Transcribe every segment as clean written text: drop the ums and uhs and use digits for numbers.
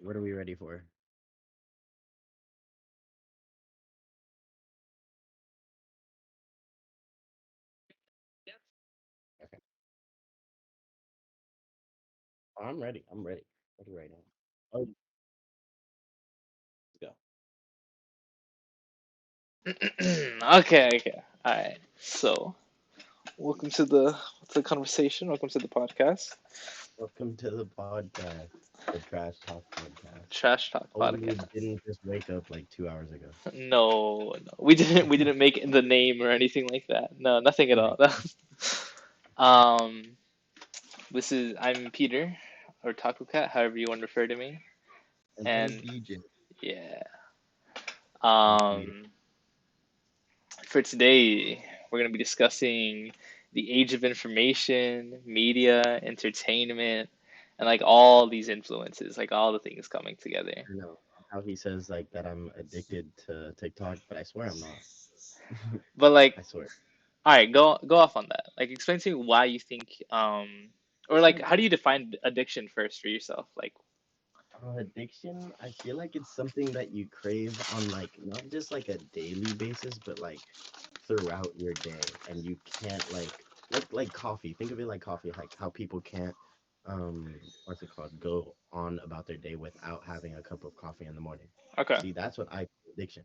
What are we ready for? Okay. Oh, I'm ready. I'm ready. Ready right now. Oh, let's Okay, okay. All right. So, welcome to the conversation. Welcome to the podcast, Welcome to the podcast, the Trash Talk Podcast. Trash Talk Hopefully, you Podcast. didn't just wake up like 2 hours ago. No, no, we didn't make it in the name or anything like that. No, nothing at all. um, I'm Peter or Taco Cat, however you want to refer to me. And I'm And DJ. yeah, I'm Peter. um, for today we're gonna be discussing the age of information, media, entertainment, and like all these influences, like all the things coming together. I know how he says like that I'm addicted to TikTok, but I swear I'm not. But like, I swear. all right, go off on that. Like, explain to me why you think, or like, how do you define addiction first for yourself? Like, Addiction, I feel like it's something that you crave on like not just like a daily basis, but like throughout your day, and you can't like coffee. Think of it like coffee, like how people can't what's it called, go on about their day without having a cup of coffee in the morning. okay, See, that's what I call addiction.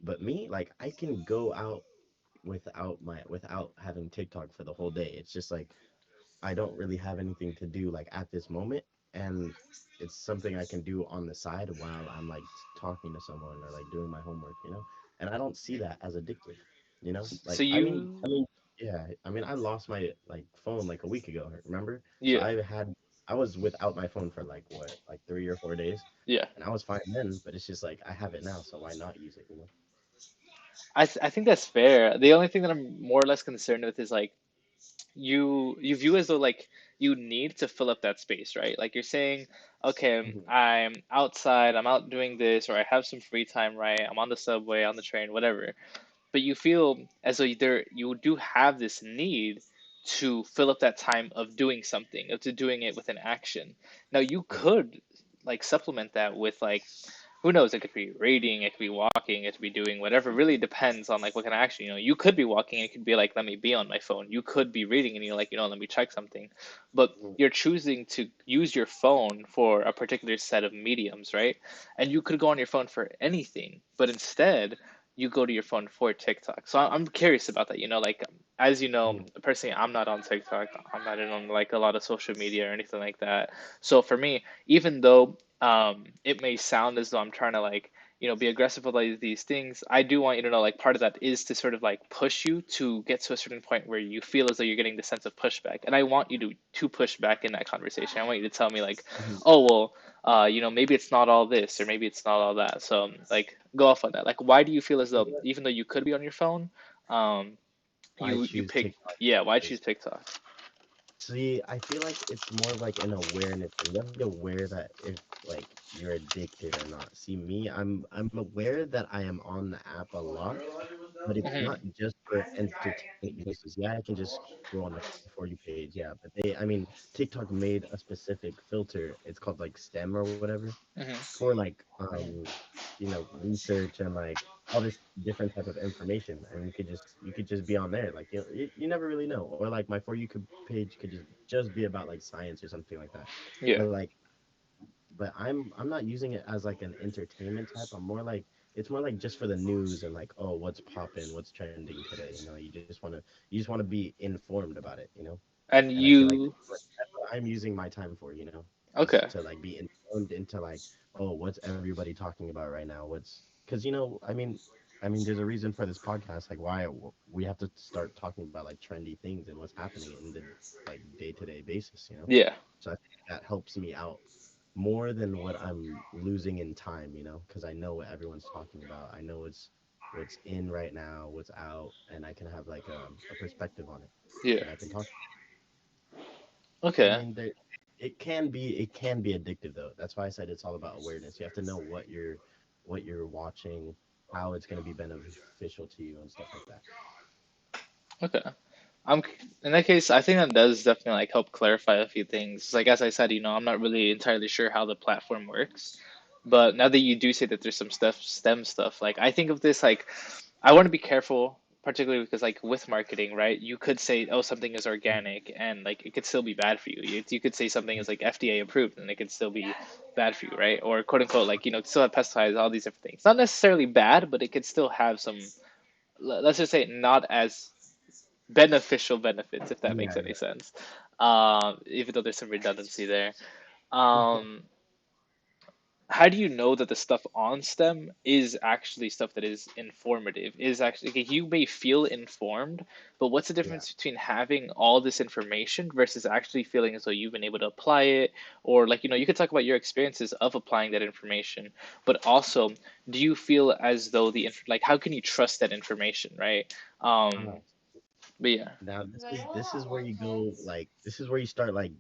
But me, like I can go out without having TikTok for the whole day. It's just like I don't really have anything to do like at this moment, and it's something I can do on the side while I'm like talking to someone or like doing my homework. And I don't see that as addictive. so Like I you, mean, yeah, I mean, I lost my like phone like a week ago, remember? So yeah, I was without my phone for like what, like 3 or 4 days, yeah. and I was fine then, but it's just like I have it now, so why not use it? I think that's fair. The only thing that I'm more or less concerned with is like you view as though like you need to fill up that space, right? Like you're saying, okay, Mhm. I'm outside, I'm out doing this, or I have some free time, right? I'm on the subway, on the train, whatever. But you feel as though you do have this need to fill up that time of doing something, of to doing it with an action. Now you Mhm. could like supplement that with like who knows, it could be reading, it could be walking, it could be doing whatever. It really depends on like what kind of action. You could be walking and it could be like, let me be on my phone. You could be reading and you're like, let me check something. But Mhm. you're choosing to use your phone for a particular set of mediums, right? And you could go on your phone for anything, but instead you go to your phone for TikTok. So I'm curious about that. Like as you know, Mhm. personally, I'm not on TikTok. I'm not in on like a lot of social media or anything like that. So for me, even though it may sound as though I'm trying to like, be aggressive with like these things, I do want you to know like part of that is to sort of like push you to get to a certain point where you feel as though you're getting the sense of pushback. And I want you to push back in that conversation. I want you to tell me like, Mhm. oh well, maybe it's not all this or maybe it's not all that. So like go off on that. Like why do you feel as though even though you could be on your phone, um, I you choose pick TikTok. yeah, why choose TikTok? See, I feel like it's more of like an awareness thing. You have to be aware that if like you're addicted or not. See, me, I'm aware that I am on the app a lot, but it's not Hmm. just for entertainment uses. Yeah, I can just scroll on the For You page. Yeah, but I mean, TikTok made a specific filter. It's called like STEM or whatever, Hmm. for like research and like all this different type of information, and you could just be on there, like you never really know, or like my For You could page could just be about like science or something like that. Yeah. but like but I'm not using it as like an entertainment type. It's more like just for the news and like, oh, what's popping, what's trending today. You just want to be informed about it. And And I feel like you that's what I'm using my time for, is okay. to like be informed into like, oh, what's everybody talking about right now? Because I mean, there's a reason for this podcast, like why we have to start talking about like trendy things and what's happening in the like day-to-day basis. Yeah. So I think that helps me out more than what I'm losing in time, because I know what everyone's talking about. I know what's in right now, what's out, and I can have like a perspective on it Yeah. that I can talk. I Okay. mean, it can be addictive though. That's why I said it's all about awareness. You have to know what you're watching, how it's going to be beneficial to you and stuff like that. Okay. I'm in that case, I think that does definitely like help clarify a few things. Like as I said, I'm not really entirely sure how the platform works. But now that you do say that there's some stuff, STEM stuff, like I think of this like I want to be careful, particularly because like with marketing, right? You could say, oh, something is organic, and like it could still be bad for you. You could say something is like FDA approved, and it could still be bad for you, right? Or quote unquote, like still have pesticides, all these different things. Not necessarily bad, but it could still have some, let's just say, not as beneficial benefits, if that makes Yeah, any yeah. sense. Even though there's some redundancy there. Um, how do you know that the stuff on STEM is actually stuff that is informative? Is actually like, you may feel informed, but what's the Yeah. difference between having all this information versus actually feeling as though you've been able to apply it? Or like, you could talk about your experiences of applying that information, but also, do you feel as though like how can you trust that information, right? Uh, But yeah. Now this is where you go, like this is where you start like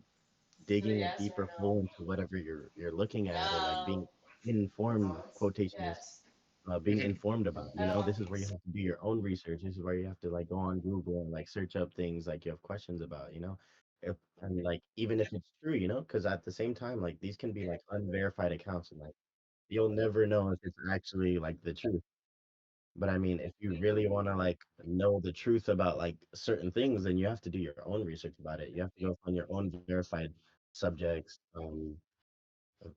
digging a deeper hole into whatever you're looking at, or like being informed, quotations, being Mhm. informed about. This is where you have to do your own research. This is where you have to like go on Google and like search up things like you have questions about. If and like even if it's true, because at the same time, like these can be like unverified accounts, and like you'll never know if it's actually like the truth. But I mean, if you really want to like know the truth about like certain things, then you have to do your own research about it. You have to go on your own verified subjects,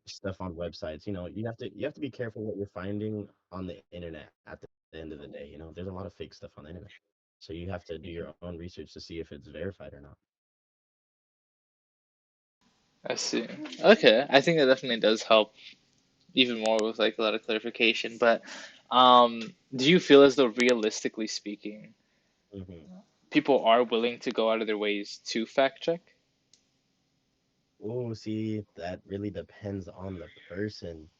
stuff on websites. You have to be careful what you're finding on the internet at the end of the day. There's a lot of fake stuff on the internet. So you have to do your own research to see if it's verified or not. I see. Okay, I think that definitely does help even more with like a lot of clarification. But do you feel as though realistically speaking, Hmm. people are willing to go out of their ways to fact check? Oh, see, that really depends on the person.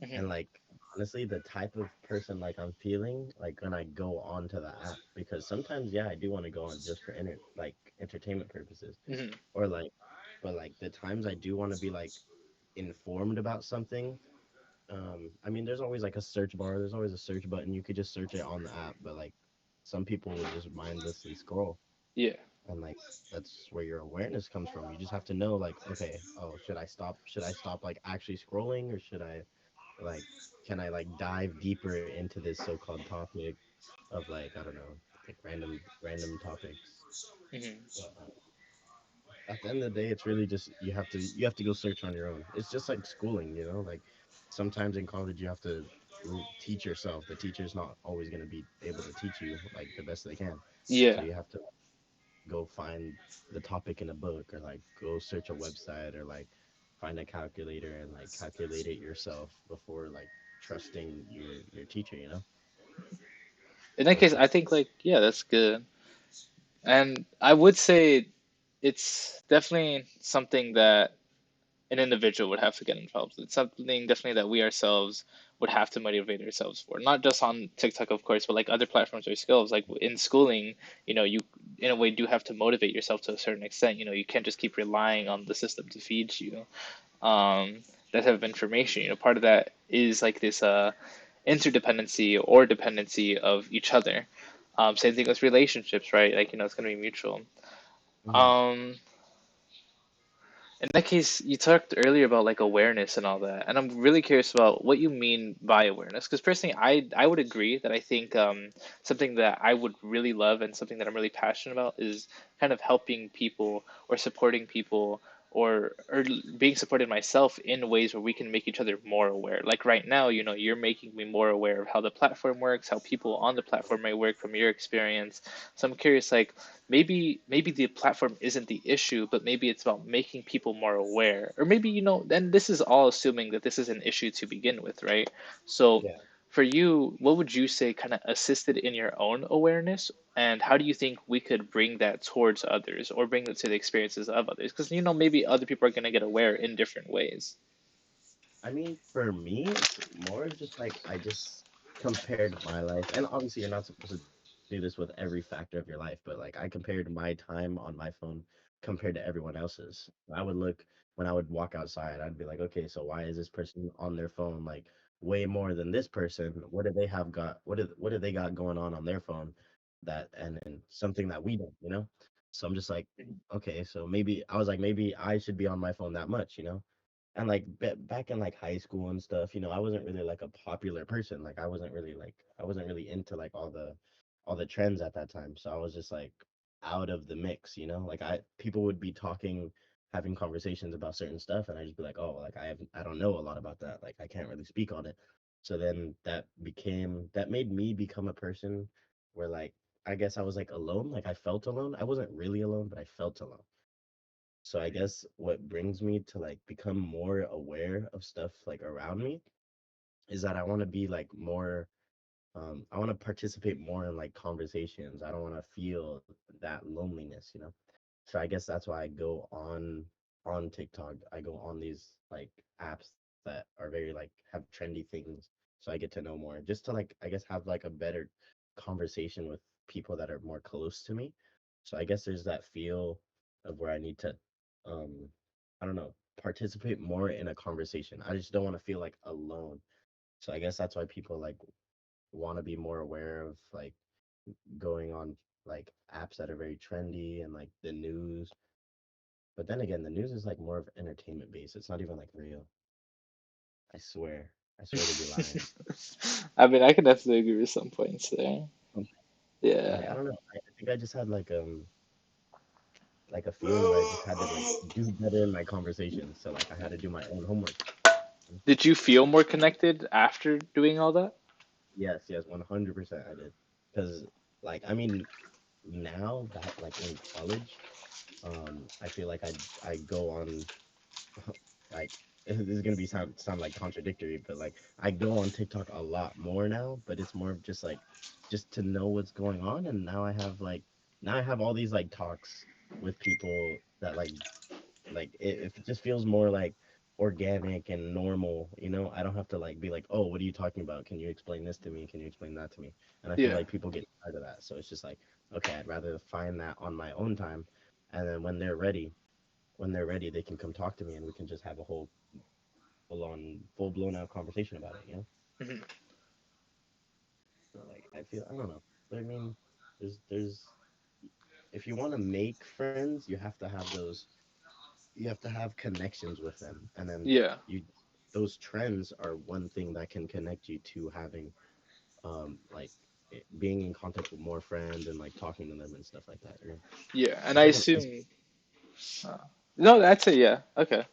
Hmm. And like honestly, the type of person like I'm feeling like when I go onto the app, because sometimes yeah, I do want to go on just for like entertainment purposes, Hmm. or like, but like the times I do want to be like informed about something. I mean, there's always like a search bar. There's always a search button. You could just search it on the app, but like some people will just mindlessly scroll, Yeah. and like that's where your awareness comes from. You just have to know like, okay, oh, should I stop? Should I stop like actually scrolling, or should I like can I like dive deeper into this so-called topic of like I don't know, like random topics. Hmm. But at the end of the day, it's really just you have to go search on your own. It's just like schooling, like sometimes in college you have to teach yourself. The teacher's not always going to be able to teach you like the best they can, so Yeah. you have to go find the topic in a book, or like go search a website, or like find a calculator and like calculate it yourself before like trusting your teacher. In So that it's case, I like think like yeah, that's good. And I would say it's definitely something that an individual would have to get involved. It's something definitely that we ourselves would have to motivate ourselves for. Not just on TikTok, of course, but like other platforms or skills. Like in schooling, you in a way do have to motivate yourself to a certain extent. You can't just keep relying on the system to feed you that type of information. Part of that is like this interdependency or dependency of each other. Same thing with relationships, right? Like, it's going to be mutual. mhm. Um, in that case, you talked earlier about like awareness and all that, and I'm really curious about what you mean by awareness. Because personally, I would agree that I think something that I would really love and something that I'm really passionate about is kind of helping people or supporting people or being supported myself in ways where we can make each other more aware. Like right now, you're making me more aware of how the platform works, how people on the platform may work from your experience. So I'm curious, like maybe the platform isn't the issue, but maybe it's about making people more aware. Or maybe, then this is all assuming that this is an issue to begin with, right? So Yeah. for you, what would you say kind of assisted in your own awareness? And how do you think we could bring that towards others or bring it to the experiences of others? Because, maybe other people are going to get aware in different ways. I mean, for me, it's more just like I just compared my life, and obviously you're not supposed to do this with every factor of your life, but like I compared my time on my phone compared to everyone else's. I would look when I would walk outside, I'd be like, okay, so why is this person on their phone like way more than this person? What do they have got? What do they got going on their phone that and something that we don't? So I'm just like, okay, so maybe I was like, maybe I should be on my phone that much. And like back in like high school and stuff, I wasn't really like a popular person. Like I wasn't really into like all the trends at that time. So I was just like out of the mix, Like people would be talking, having conversations about certain stuff, and I'd just be like, oh, like I don't know a lot about that. Like I can't really speak on it. So then that made me become a person where like I guess I was like alone. Like I felt alone. I wasn't really alone, but I felt alone. So I guess what brings me to like become more aware of stuff like around me is that I want to be like more I want to participate more in like conversations. I don't want to feel that loneliness. So I guess that's why I go on TikTok. I go on these like apps that are very like have trendy things so I get to know more just to like I guess have like a better conversation with people that are more close to me. So I guess there's that feel of where I need to um I don't know, participate more in a conversation. I just don't want to feel like alone. So I guess that's why people like want to be more aware of like going on like apps that are very trendy and like the news. But then again, the news is like more of entertainment based. It's not even like real. I swear. I swear to be lying. I mean, I could definitely agree with some points there. Like I Yeah. don't know. I think I just had like a feeling where I just had to like do better in my conversations. So like I had to do my own homework. Did you feel more connected after doing all that? Yes, yes, 100% I did. Because like I mean now back like in college, I feel like I go on like this is gonna be sound like contradictory, but like I go on TikTok a lot more now, but it's more of just like just to know what's going on, and now I have all these like talks with people that like it just feels more like organic and normal. I don't have to like be like, oh, what are you talking about? Can you explain this to me? Can you explain that to me? And I feel Yeah. like people get tired of that, so it's just like, okay, I'd rather find that on my own time, and then when they're ready, they can come talk to me and we can just have a whole full blown out conversation about it. Mhm. So like I don't know. I mean, there's if you want to make friends, you have to have connections with them, and then Yeah. you those trends are one thing that can connect you to having like being in contact with more friends and like talking to them and stuff like that. Yeah. And It's I like an ice. assume, uh, no, that's it. Yeah. Okay.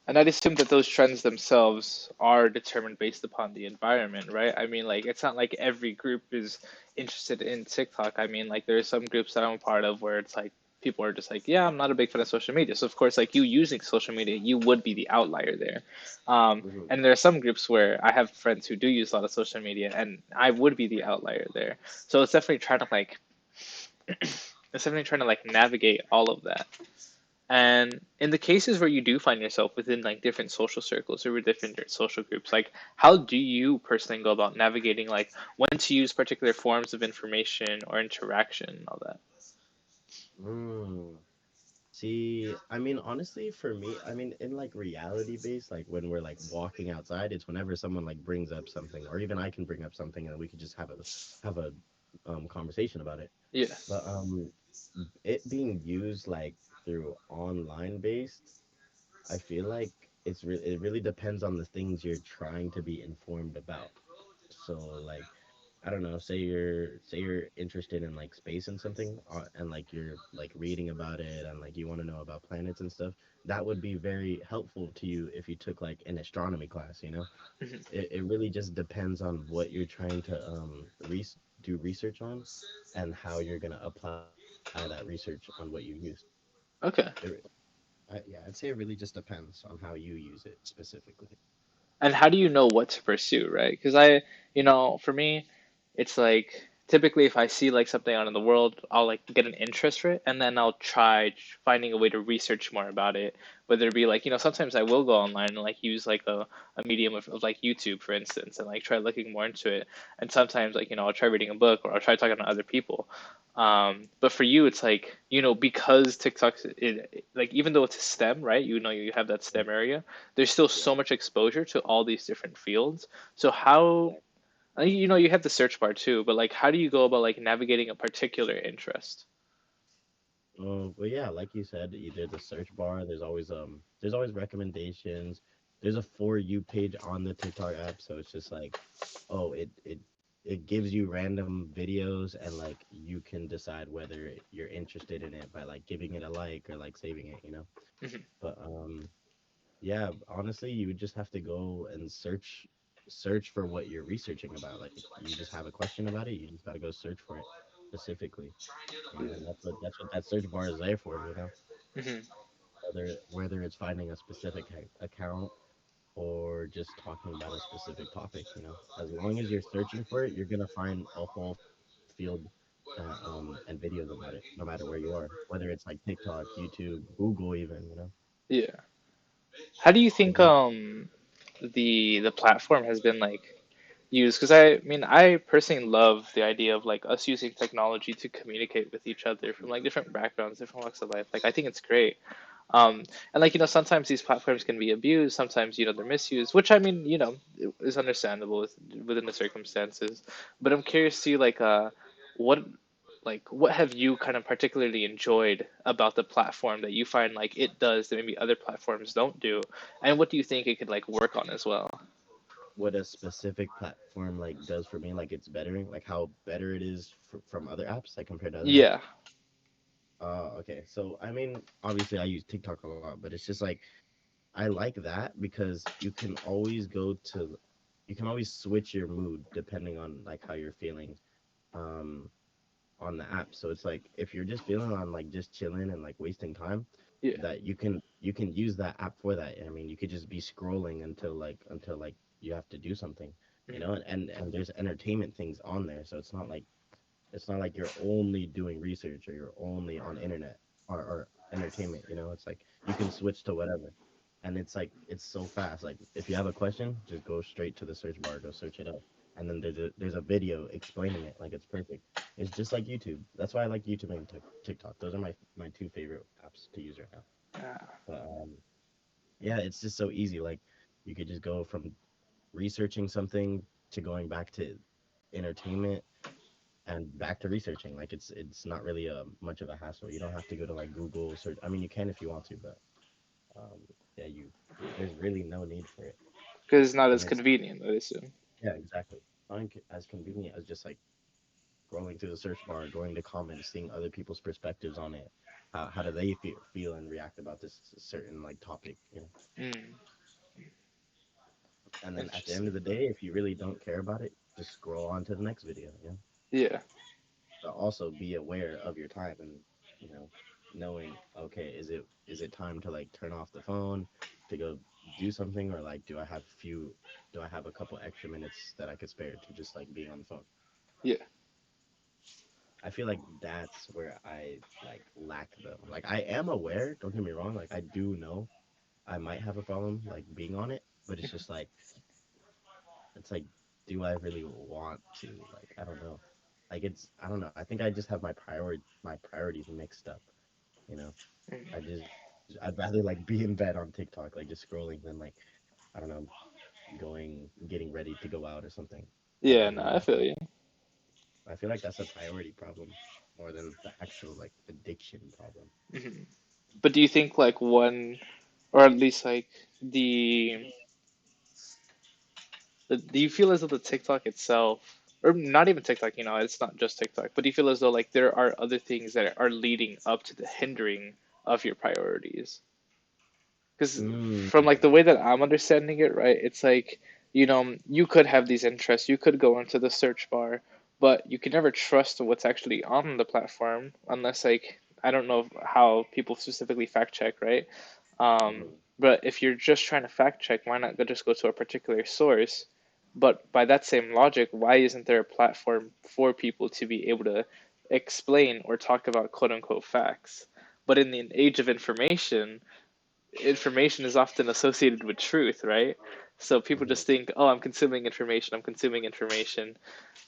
And I'd assume that those trends themselves are determined based upon the environment, right? I mean, like, it's not like every group is interested in TikTok. I mean, like, there are some groups that I'm a part of where it's like people are just like, yeah, I'm not a big fan of social media. So, of course, like you using social media, you would be the outlier there. Mhm. And there are some groups where I have friends who do use a lot of social media, and I would be the outlier there. So, it's definitely trying to like, it's definitely trying to like navigate all of that. And in the cases where you do find yourself within like different social circles or with different social groups, like how do you personally go about navigating like when to use particular forms of information or interaction and all that? Mm. See, I mean, honestly, for me, I mean, in like reality based, like when we're like walking outside, it's whenever someone like brings up something, or even I can bring up something, and we could just have a conversation about it. Yeah. But it being used like through online based, I feel like it really depends on the things you're trying to be informed about. So like I don't know, say you're interested in like space and something, and like you're like reading about it and like you want to know about planets and stuff. That would be very helpful to you if you took like an astronomy class. Mhm. It really just depends on what you're trying to do research on and how you're gonna apply that research on what you use. Okay. Yeah, I'd say it really just depends on how you use it specifically. And how do you know what to pursue, right? Because for me, it's like typically if I see like something out in the world, I'll like get an interest for it, and then I'll try finding a way to research more about it. Whether it be like, sometimes I will go online and like use like a medium of like YouTube, for instance, and like try looking more into it. And sometimes like, I'll try reading a book or I'll try talking to other people. But for you, it's like, because TikTok is like, even though it's a STEM, right? You have that Mm. STEM area, there's still Yeah, so much exposure to all these different fields. So how, exactly. you have the search bar too, but like how do you go about like navigating a particular interest? But yeah, like you said, there's a search bar. There's always recommendations. there's a for you page on the TikTok app, so it's just like, oh, it gives you random videos, and like you can decide whether you're interested in it by like giving it a like or like saving it, you know. Mhm. But yeah, honestly, you would just have to go and search for what you're researching about. Like you just have a question about it, you just gotta go search for it specifically, and that's what that search bar is there for, you know. Mhm. Whether it's finding a specific account or just talking about a specific topic, you know. As long as you're searching for it, you're gonna find a whole field and videos about it, no matter where you are, whether it's like TikTok, YouTube, Google, even, you know. Yeah. How do you But think yeah, the platform has been like used? Because I mean, I personally love the idea of like us using technology to communicate with each other from like different backgrounds, different walks of life. Like I think it's great. And like sometimes these platforms can be abused, sometimes they're misused, which I mean is understandable within the circumstances. But I'm curious to like what what have you kind of particularly enjoyed about the platform that you find like it does that maybe other platforms don't do, and what do you think it could like work on as well? what a specific platform like does for me, like it's better, like how better it is from other apps, like compared to other apps. Yeah. Okay, so I mean, obviously I use TikTok a lot, but it's just like I like that because you can always switch your mood depending on like how you're feeling um on the app. So it's like if you're just feeling on like just chilling and like wasting time, Yeah. that you can use that app for that. I mean, you could just be scrolling until you have to do something, you Mhm. know, and there's entertainment things on there. So it's not like you're only doing research or you're only on internet or entertainment, you know. It's like you can switch to whatever. And it's like it's so fast. Like if you have a question, just go straight to the search bar, go search it up. And then there's a video explaining it. Like it's perfect. It's just like YouTube. That's why I like YouTube and TikTok. Those are my two favorite apps to use right now. Yeah. But yeah, it's just so easy. Like you could just go from researching something to going back to entertainment and back to researching. Like it's not really much of a hassle. You don't have to go to like Google search. I mean, you can if you want to, but um, yeah, there's really no need for it. Because it's not And as it's convenient, I assume. yeah, exactly. As convenient as just like scrolling through the search bar, going to comments, seeing other people's perspectives on it. How do they feel and react about this certain like topic, you know? Mm, And then at the end interesting. of the day, if you really don't care about it, just scroll on to the next video, you know? Yeah. But also be aware of your time and you know knowing, okay, is it time to like turn off the phone to go do something, or like do I have a couple extra minutes that I could spare to just like being on the phone. Yeah. I feel like that's where I like lack them. Like I am aware, don't get me wrong, like I do know I might have a problem like being on it, but it's like do I really want to? Like I don't know. Like I don't know. I think I just have my priorities mixed up, you know. Mm. I'd rather like be in bed on TikTok, like just scrolling, than like I don't know, getting ready to go out or something. I'd Yeah, rather no, do I that. feel you. I feel like that's a priority problem more than the actual like addiction problem. Hmm. But do you think like one, or at least like the, do you feel as though the TikTok itself, or not even TikTok, it's not just TikTok, but do you feel as though like there are other things that are leading up to the hindering of your priorities? Because Mm. from like the way that I'm understanding it, right, it's like, you could have these interests, you could go into the search bar, but you can never trust what's actually on the platform unless like I don't know how people specifically fact check, right? Um, Mhm. but if you're just trying to fact check, why not just go to a particular source? But by that same logic, why isn't there a platform for people to be able to explain or talk about quote unquote facts? But in the age of information is often associated with truth, right? So people Mhm. just think, oh, I'm consuming information, I'm consuming information.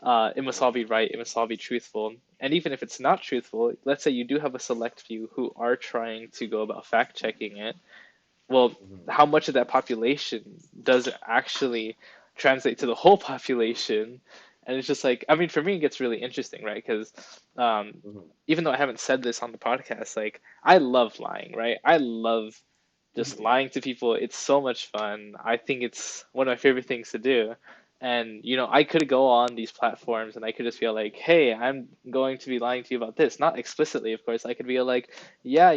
It must all be right, it must all be truthful. And even if it's not truthful, let's say you do have a select few who are trying to go about fact checking it. Well, Mhm. how much of that population does it actually translate to the whole population? And it's just like, I mean, for me, it gets really interesting, right? Because um, Mhm. even though I haven't said this on the podcast, like, I love lying, right? I love just lying to people. It's so much fun. I think it's one of my favorite things to do. And, I could go on these platforms and I could just feel like, hey, I'm going to be lying to you about this. Not explicitly, of course. I could be like, yeah,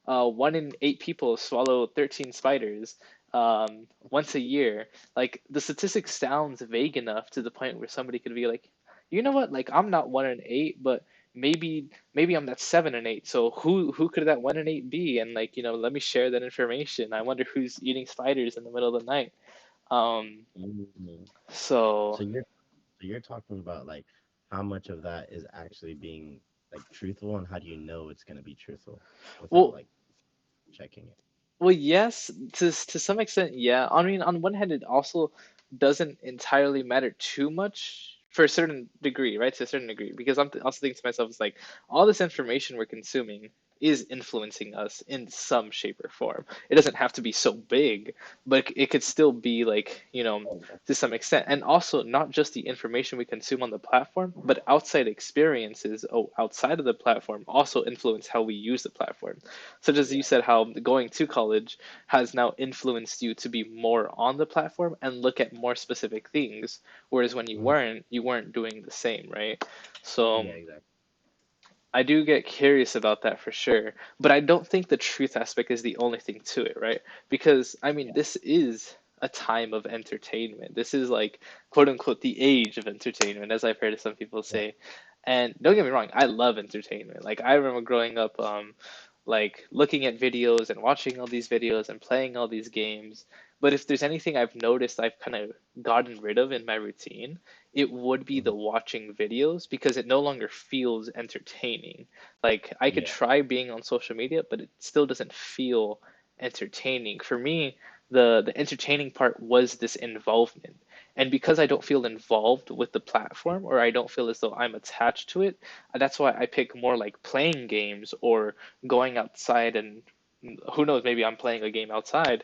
1 in 8 people swallow 13 spiders once a year. Like, the statistic sounds vague enough to the point where somebody could be like, you know what? Like, I'm not 1 in 8, but maybe I'm that 7 and 8. So who could that 1 and 8 be? And like, let me share that information. I wonder who's eating spiders in the middle of the night. Um, Mm. so So you're talking about like how much of that is actually being like truthful, and how do you know it's gonna be truthful without well like checking it? well yes, to some extent, yeah. I mean, on one hand, it also doesn't entirely matter too much for a certain degree, right? To a certain degree, because also thinking to myself, it's like all this information we're consuming is influencing us in some shape or form. It doesn't have to be so big, but it could still be like, Oh, to some extent. And also not just the information we consume on the platform, but outside experiences outside of the platform also influence how we use the platform. Such as you yeah. said, how going to college has now influenced you to be more on the platform and look at more specific things, whereas when you Mhm. weren't, you weren't doing the same, right? So Yeah, exactly. I do get curious about that for sure, but I don't think the truth aspect is the only thing to it, right? Because I mean, Yeah. this is a time of entertainment. This is like quote unquote the age of entertainment, as I've heard some people Yeah. say. And don't get me wrong, I love entertainment. Like I remember growing up, like looking at videos and watching all these videos and playing all these games. But if there's anything I've noticed I've kind of gotten rid of in my routine, it would be Mhm. the watching videos because it no longer feels entertaining. Like I could Yeah. try being on social media, but it still doesn't feel entertaining. For me, the entertaining part was this involvement. And because I don't feel involved with the platform or I don't feel as though I'm attached to it, that's why I pick more like playing games or going outside and who knows, maybe I'm playing a game outside,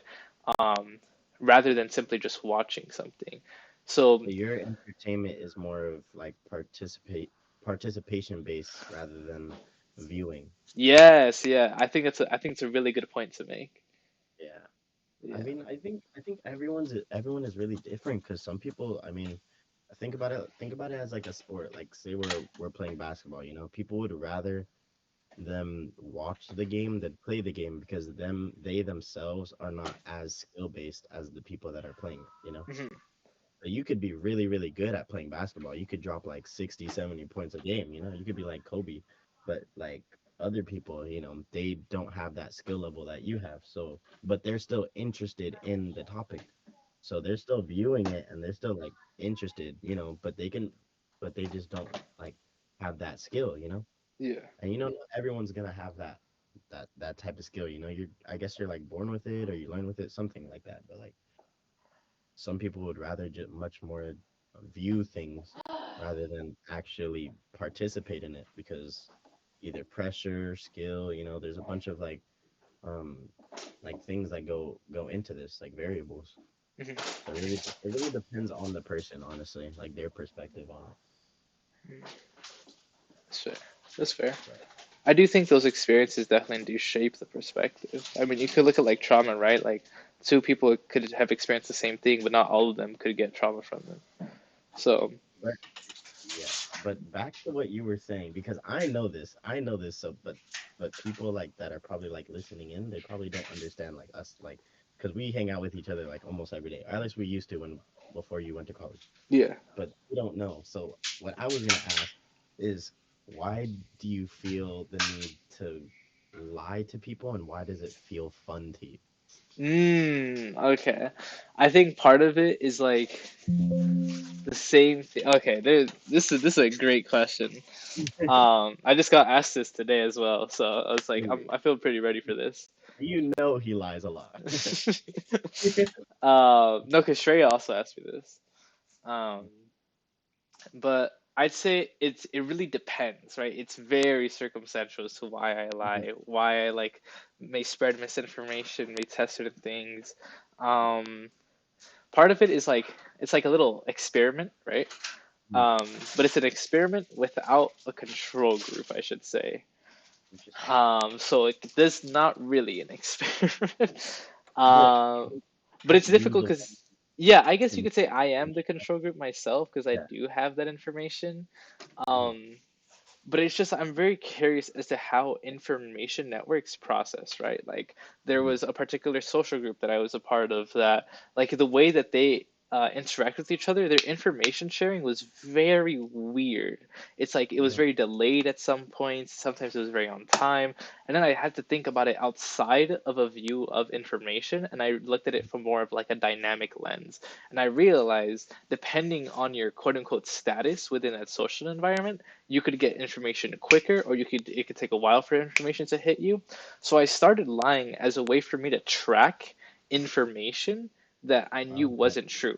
um, rather than simply just watching something. So So your entertainment is more of like participation based rather than viewing. yes, yeah, I think it's a really good point to make. Yeah. I Yeah. mean, I think everyone is really different because some people, I mean, think about it as like a sport. Like say we're playing basketball, people would rather them watch the game than play the game because they themselves are not as skill based as the people that are playing. Mhm. So you could be really, really good at playing basketball. You could drop like 60, 70 points a game. You could be like Kobe, but like other people, they don't have that skill level that you have. So, but they're still interested in the topic. So they're still viewing it and they're still like interested, but they just don't like have that skill. Yeah. And not everyone's gonna have that type of skill. I guess you're like born with it or you learn with it, something like that. But like some people would rather just much more view things rather than actually participate in it because either pressure, skill, there's a bunch of um things that go into this, like variables. Mhm. So it really depends on the person, honestly, like their perspective on it. That's fair. That's fair. But I do think those experiences definitely do shape the perspective. I mean, you could look at like trauma, right? Like two people could have experienced the same thing, but not all of them could get trauma from them. So, but yeah, but back to what you were saying, because I know this, so but people like that are probably like listening in, they probably don't understand like us, like because we hang out with each other like almost every day, or at least we used to when before you went to college. yeah. But we don't know. So what I was gonna ask is, why do you feel the need to lie to people, and why does it feel fun to you? Okay. I think part of it is like the same thing. Okay, this is a great question. I just got asked this today as well, so I was like, Really? I feel pretty ready for this. He lies a lot. No, because Shreya also asked me this. Um, but I'd say it really depends, right? It's very circumstantial as to why I lie, why I like may spread misinformation, may test certain things. Um, Part of it is like it's like a little experiment, right? But it's an experiment without a control group, I should say. Interesting. So there's not really an experiment. Yeah, Um, but it's just be difficult the because, yeah, I guess you one could say I to am the control group myself because I yeah. do have that information. Mhm. Um, but it's just I'm very curious as to how information networks process, right? Like there Mhm. was a particular social group that I was a part of that, like the way that they interact with each other, their information sharing was very weird. It's like it was Yeah. very delayed at some points. Sometimes it was very on time, and then I had to think about it outside of a view of information, and I looked at it from more of like a dynamic lens. And I realized, depending on your quote unquote status within that social environment, you could get information quicker or it could take a while for information to hit you. So I started lying as a way for me to track information that I knew Okay. wasn't true.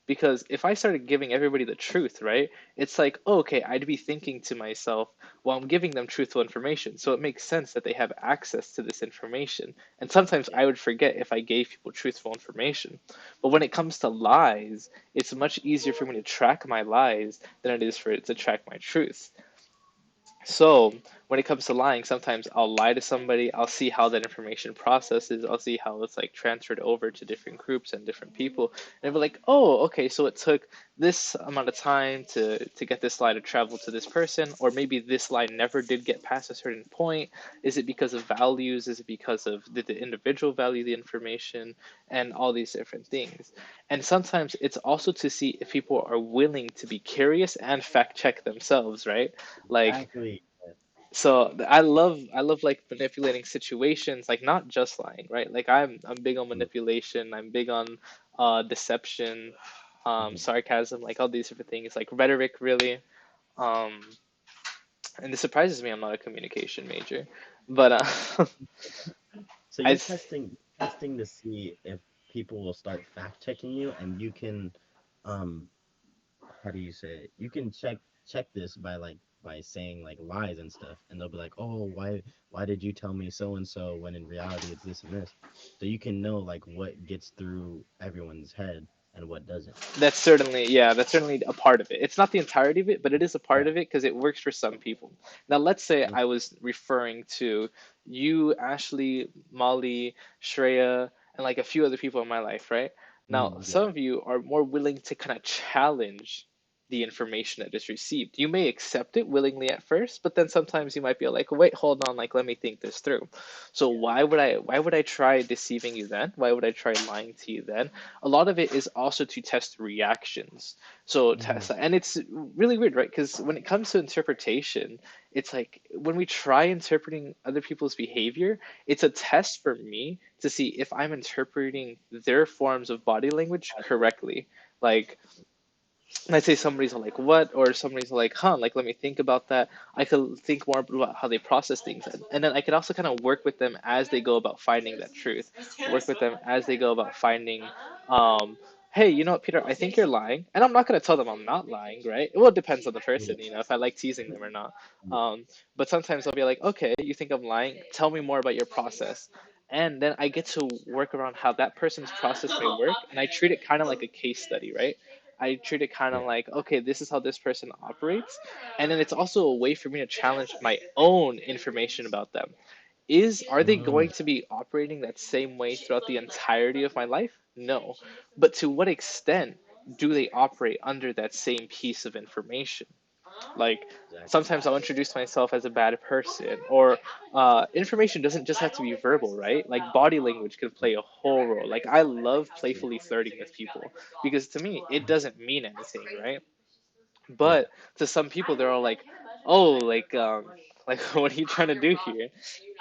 Because if I started giving everybody the truth, right, it's like, oh, okay, I'd be thinking to myself, well, I'm giving them truthful information. So it makes sense that they have access to this information. And sometimes Yeah. I would forget if I gave people truthful information. But when it comes to lies, it's much easier for me to track my lies than it is for it to track my truth. So when it comes to lying, sometimes I'll lie to somebody, I'll see how that information processes, I'll see how it's like transferred over to different groups and different people, and be like, oh, okay, so it took this amount of time to get this lie to travel to this person, or maybe this lie never did get past a certain point. Is it because of values? Is it because of did the individual value the information and all these different things? And sometimes it's also to see if people are willing to be curious and fact check themselves, right? Like Exactly. I love like manipulating situations, like not just lying, right? Like I'm big on Mhm. manipulation, I'm big on deception, Mhm. sarcasm, like all these different things, like rhetoric really. Um, and it surprises me I'm not a communication major, but So I you're testing to see if people will start fact checking you, and you can, um, how do you say it? You can check this by by saying like lies and stuff, and they'll be like, oh, why did you tell me so and so when in reality it's this and this? So you can know like what gets through everyone's head and what doesn't. That's certainly a part of it. It's not the entirety of it, but it is a part Yeah. of it because it works for some people. Now, let's say Mm, I was referring to you, Ashley, Molly, Shreya, and like a few other people in my life, right? Now, yeah. some of you are more willing to kind of challenge the information that is received. You may accept it willingly at first, but then sometimes you might be like, wait, hold on, like let me think this through. So why would I try deceiving you then? Why would I try lying to you then? A lot of it is also to test reactions. So Hmm. test, and it's really weird, right? Because when it comes to interpretation, it's like when we try interpreting other people's behavior, it's a test for me to see if I'm interpreting their forms of body language correctly. Like, let's say somebody's like, what? Or somebody's like, huh, like, let me think about that. I could think more about how they process things. And then I could also kind of work with them as they go about finding that truth, work with them as they go about finding, um, hey, you know what, Peter, I think you're lying. And I'm not going to tell them I'm not lying, right? Well, it depends on the Yeah. person, if I like teasing them or not. But sometimes I'll be like, okay, you think I'm lying? Tell me more about your process. And then I get to work around how that person's process may work. And I treat it kind of like a case study, right? I treat it kind Yeah. of like, okay, this is how this person operates. And then it's also a way for me to challenge my own information about them. Are they Mm, going to be operating that same way throughout the entirety of my life? No. But to what extent do they operate under that same piece of information? Like exactly. sometimes I'll introduce myself as a bad person, or information doesn't just have to be verbal, right? Like body language could play a whole role. Like I love Yeah. playfully flirting with people because to me it Mhm. doesn't mean anything, right? Yeah. But to some people they're all like, oh, like what are you trying to do here?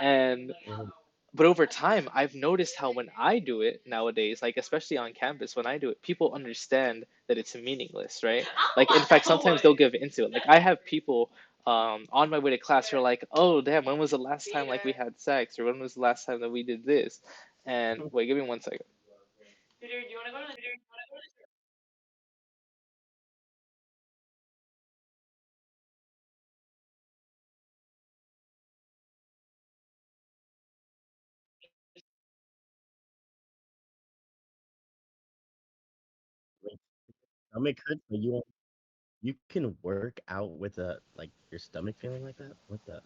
And Mhm. but over time I've noticed how when I do it nowadays, like especially on campus, when I do it, people understand that it's meaningless, right? Like in fact sometimes they'll give into it. Like I have people on my way to class who are like, oh damn, when was the last time like we had sex, or when was the last time that we did this? And wait, give me 1 second. Like, stomach hurts, but you can work out with a like your stomach feeling like that. What the?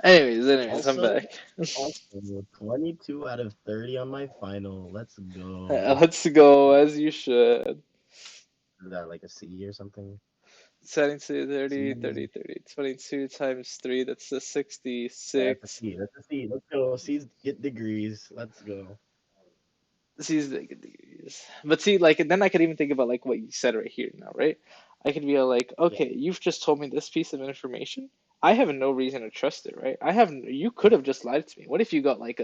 Anyways, I'm Also, back. also 22 out of 30 on my final. Let's go. Let's go as you should. Is that like a C or something? Setting to 30, C. 30, 30. 22 times 3, that's the Yeah, that's a 66. C. That's a C. Let's go. C's get degrees. Let's go. These degrees. But see, like, then I could even think about like what you said right here now, right? I could be like, Yeah. okay, you've just told me this piece of information. I have no reason to trust it, right? You could Yeah. have just lied to me. What if you got like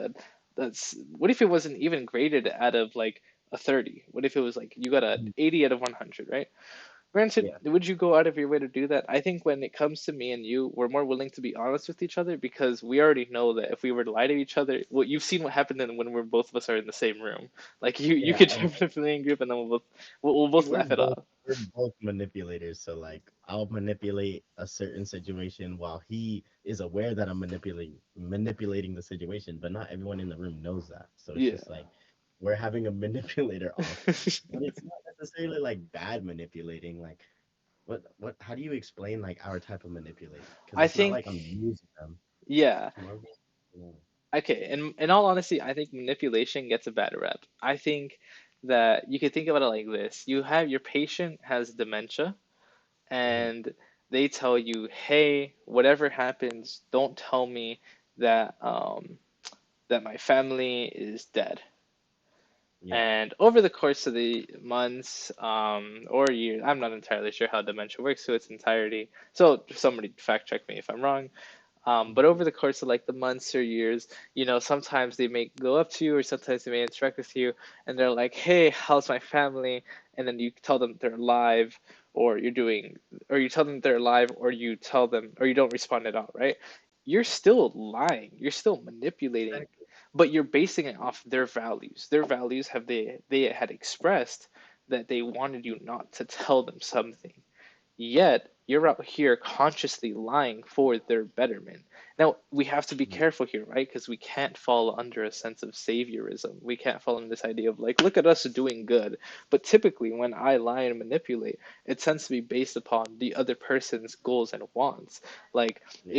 what if it wasn't even graded out of like a 30? What if it was like you got a Mhm. 80 out of 100, right? Granted, Yeah. would you go out of your way to do that? I think when it comes to me and you, we're more willing to be honest with each other because we already know that if we were to lie to each other, well, you've seen what happened when we're both of us are in the same room. Like you Yeah. could jump in a playing group and then we'll See, both laugh it off. we're both manipulators. So like I'll manipulate a certain situation while he is aware that I'm manipulating the situation, but not everyone in the room knows that. So it's Yeah. just like we're having a manipulator off. But it's not necessarily like bad manipulating. Like what how do you explain like our type of manipulate? Because I it's not think, like I'm using them. yeah. It's more of yeah. Okay, in all honesty, I think manipulation gets a bad rep. I think that you could think about it like this. You have your patient has dementia Mhm. and they tell you, hey, whatever happens, don't tell me that that my family is dead. Yeah. And over the course of the months or years, I'm not entirely sure how dementia works to its entirety. So somebody fact check me if I'm wrong. But over the course of like the months or years, sometimes they may go up to you or sometimes they may interact with you and they're like, hey, how's my family? And then you tell them they're alive or or you tell them they're alive or you tell them, or you don't respond at all, right? You're still lying. You're still manipulating, Exactly. but you're basing it off their values. Their values they had expressed that they wanted you not to tell them something. Yet, you're out here consciously lying for their betterment. Now, we have to be Mhm. careful here, right? Because we can't fall under a sense of saviorism. We can't fall in this idea of like, look at us doing good. But typically, when I lie and manipulate, it tends to be based upon the other person's goals and wants. Like, Yeah.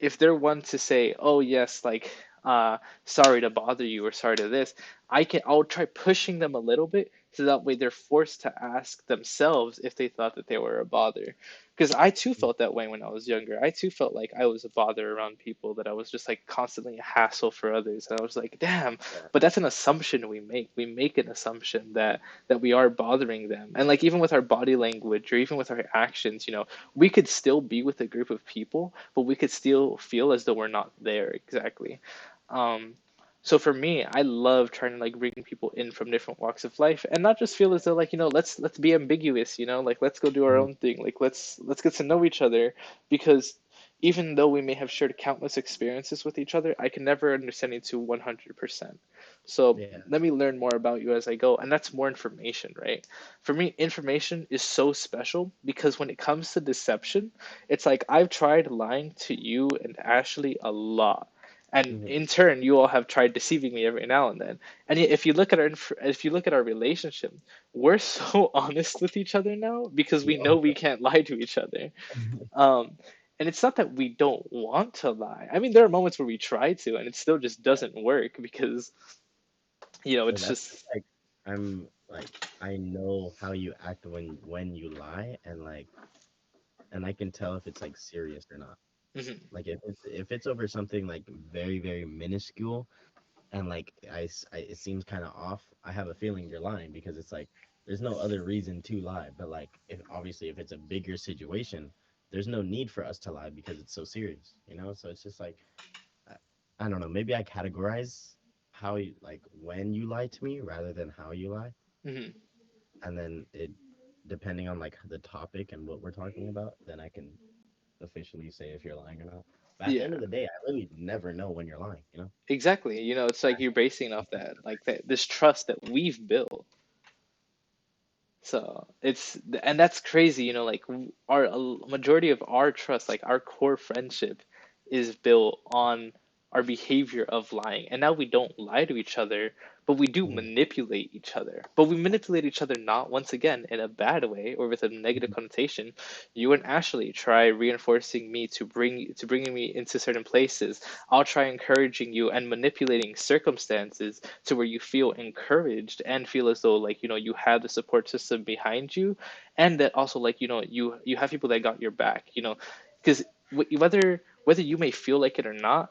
if they're one to say, oh yes, like, sorry to bother you or sorry to this, I'll try pushing them a little bit so that way they're forced to ask themselves if they thought that they were a bother. Because I too Mhm. felt that way when I was younger. I too felt like I was a bother around people, that I was just like constantly a hassle for others. And I was like, damn, Yeah. but that's an assumption we make. We make an assumption that we are bothering them. And like even with our body language or even with our actions, we could still be with a group of people, but we could still feel as though we're not there exactly. Um, so for me, I love trying to like bring people in from different walks of life and not just feel as though like, let's be ambiguous, like let's go do our Mhm. own thing. Like let's get to know each other because even though we may have shared countless experiences with each other, I can never understand you to 100%. So Yeah. let me learn more about you as I go, and that's more information, right? For me, information is so special because when it comes to deception, it's like I've tried lying to you and Ashley a lot, and Mhm. in turn you all have tried deceiving me every now and then. And yet if you look at our relationship, we're so honest with each other now because we know Yeah. we can't lie to each other. um and it's not that we don't want to lie. I mean, there are moments where we try to and it still just doesn't work because So it's that's just just. like I know how you act when you lie and I can tell if it's like serious or not. Mhm. Like if it's over something like very very minuscule and like it seems kind of off, I have a feeling you're lying because it's like there's no other reason to lie. But like if obviously if it's a bigger situation, there's no need for us to lie because it's so serious, you know? So it's just like I, I don't know, maybe I categorize how you like when you lie to me rather than how you lie. Mhm. And then it depending on like the topic and what we're talking about, then I can officially say if you're lying or not. But at the Yeah, end of the day, I really never know when you're lying, you know? exactly. It's like you're basing it off that, like that this trust that we've built. So and that's crazy, like our a majority of our trust, like our core friendship, is built on our behavior of lying. And now we don't lie to each other, but we do Mm, manipulate each other. But we manipulate each other not once again in a bad way or with a negative mhm, connotation. You and Ashley try reinforcing me to bringing me into certain places. I'll try encouraging you and manipulating circumstances to where you feel encouraged and feel as though like you have the support system behind you, and that also like you have people that got your back. Because whether you may feel like it or not,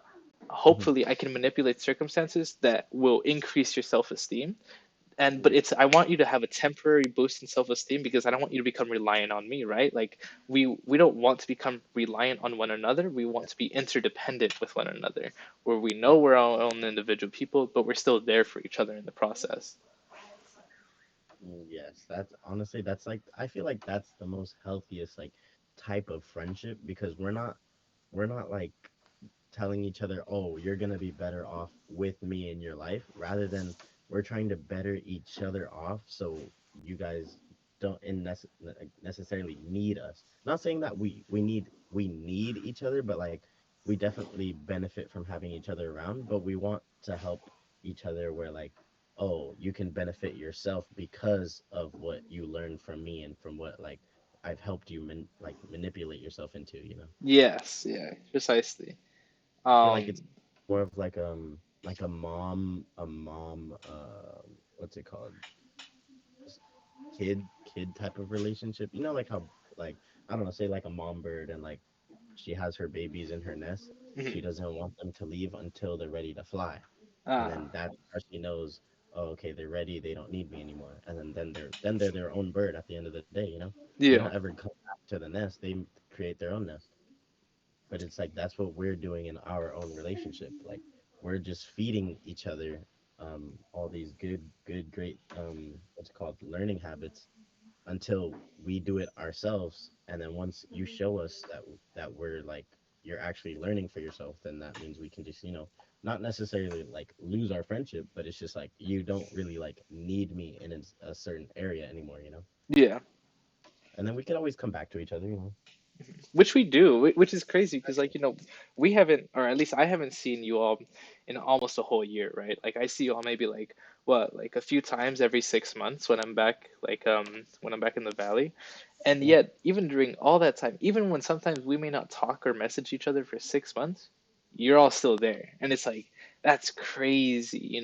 mhm. hopefully I can manipulate circumstances that will increase your self-esteem. And but Yeah. it's I want you to have a temporary boost in self-esteem because I don't want you to become reliant on me, right? Like we don't want to become reliant on one another. We want to be interdependent with one another, where we know we're our own individual people, but we're still there for each other in the process. Yes, that's honestly that's like I feel like that's the most healthiest like type of friendship because we're not like telling each other, "Oh, you're gonna be better off with me in your life," rather than we're trying to better each other off so you guys don't necessarily need us. Not saying that we need each other, but like we definitely benefit from having each other around, but we want to help each other where like, oh, you can benefit yourself because of what you learned from me and from what like I've helped you manipulate yourself into, you know. Yes, yeah, precisely. I feel like Um, it's more of like a mom what's it called? S- kid type of relationship. You know like how like I don't know, say like a mom bird and like she has her babies in her nest. She mhm. doesn't want them to leave until they're ready to fly. And Ah, then that's how she knows, oh, okay, they're ready, they don't need me anymore. And then they're their own bird at the end of the day, you know? They don't yeah, ever come back to the nest. They create their own nest. But it's like that's what we're doing in our own relationship. Like we're just feeding each other all these good great what's it called learning habits until we do it ourselves, and then once you show us that we're like you're actually learning for yourself, then that means we can just not necessarily like lose our friendship, but it's just like you don't really like need me in a certain area anymore. yeah. And then we can always come back to each other. Which we do, which is crazy because like we haven't, or at least I haven't seen you all in almost a whole year, right? Like I see you all maybe like what, like a few times every 6 months when I'm back, like when I'm back in the valley. And Yeah. yet, even during all that time, even when sometimes we may not talk or message each other for 6 months, you're all still there. And it's like, that's crazy.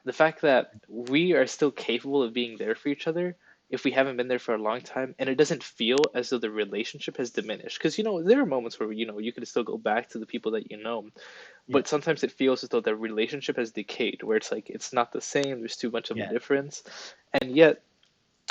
The fact that we are still capable of being there for each other if we haven't been there for a long time, and it doesn't feel as though the relationship has diminished, because there are moments where you can still go back to the people that you know, Yeah. but sometimes it feels as though the relationship has decayed, where it's like it's not the same, there's too much of a Yeah. difference. And yet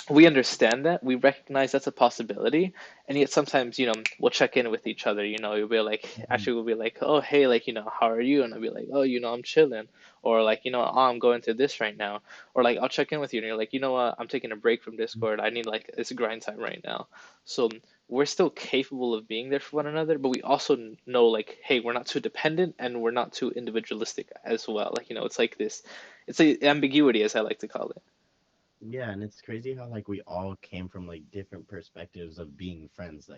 we understand that, we recognize that's a possibility, and yet sometimes we'll check in with each other. You'll be like, Mhm. actually we'll be like, oh hey, like how are you? And I'll be like, oh, I'm chilling. Or like, oh, I'm going through this right now. Or like I'll check in with you and you're like, you know what, I'm taking a break from Discord, I need, like, it's grind time right now. So we're still capable of being there for one another, but we also know, like, hey, we're not too dependent and we're not too individualistic as well. Like, it's like this, it's a ambiguity, as I like to call it. Yeah, and it's crazy how like we all came from like different perspectives of being friends.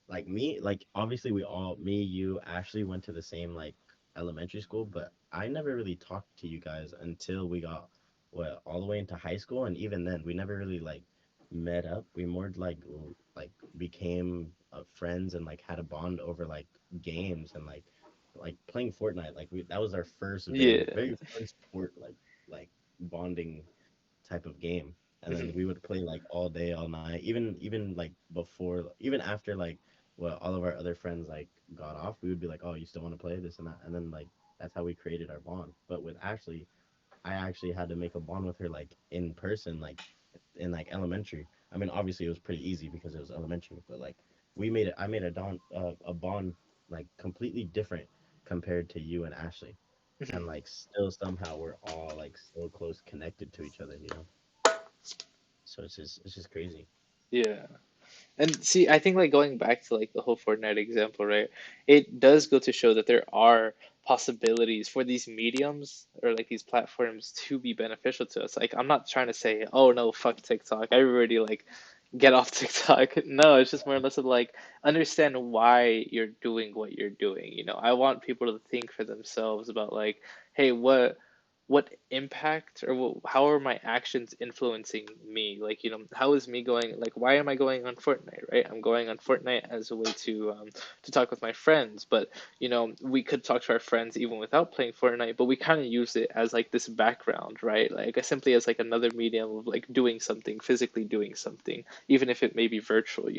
Like me, like obviously me, you, Ashley went to the same like elementary school, but I never really talked to you guys until we got all the way into high school, and even then we never really like met up. We more like became friends and like had a bond over like games and like playing Fortnite. Like that was our first very Yeah. very first sport like bonding type of game. And then Mhm. we would play like all day, all night, even like before, even after like all of our other friends like got off, we would be like, oh, you still want to play this and that, and then like that's how we created our bond. But with Ashley, I actually had to make a bond with her like in person, like in like elementary. I mean, obviously it was pretty easy because it was elementary, but like I made a bond like completely different compared to you and Ashley, and Mhm. like still somehow we're all like so close connected to each other. So it's just crazy. Yeah. And see, I think, like, going back to like the whole Fortnite example, right? It does go to show that there are possibilities for these mediums or like these platforms to be beneficial to us. Like, I'm not trying to say, oh no, fuck TikTok, everybody like get off TikTok. No, it's just more or less of like, understand why you're doing what you're doing. I want people to think for themselves about like, hey, what impact or how are my actions influencing me? Like, how is me going, like, why am I going on Fortnite, right? I'm going on Fortnite as a way to talk with my friends, but, we could talk to our friends even without playing Fortnite, but we kind of use it as like this background, right? Like, simply as like another medium of like doing something, physically doing something, even if it may be virtual.